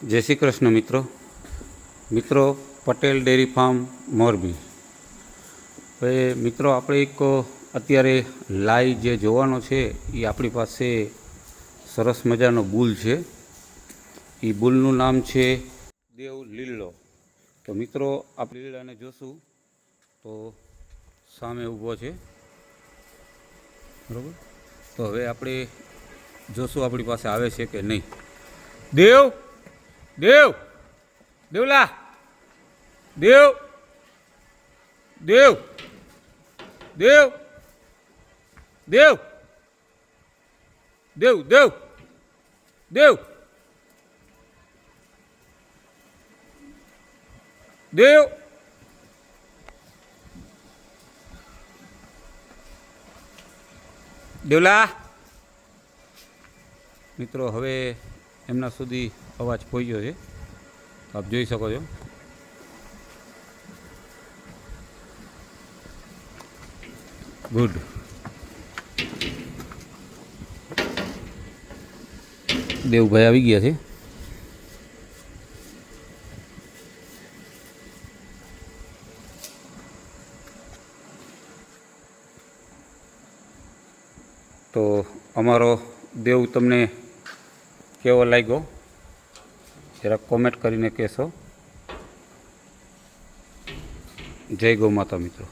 જય શ્રી કૃષ્ણ મિત્રો Patel dairy farm Morbi. હવે મિત્રો આપણે એક અત્યારે લાઈવ જે જોવાનો છે એ આપણી પાસે સરસ મજાનો બુલ છે। એ બુલનું નામ છે દેવ લીલો। તો મિત્રો આપણે લીલાને જોશું તો સામે ઊભો છે, બરાબર। તો હવે આપણે જોશું આપણી પાસે આવે છે કે નહીં। દેવ દેવ દેવલા દેવ દેવ દેવ દેવ દેવ દેવ દેવ દેવ દેવલા મિત્રો હવે એમના સુધી અવાજ પહોંચ્યો છે, આપ જોઈ શકો છો। ગુડ। દેવભાઈ આવી ગયા છે। તો અમારો દેવ તમને કેવો લાગ્યો જરા કોમેન્ટ કરીને કહેશો। જય ગૌ માતા મિત્રો।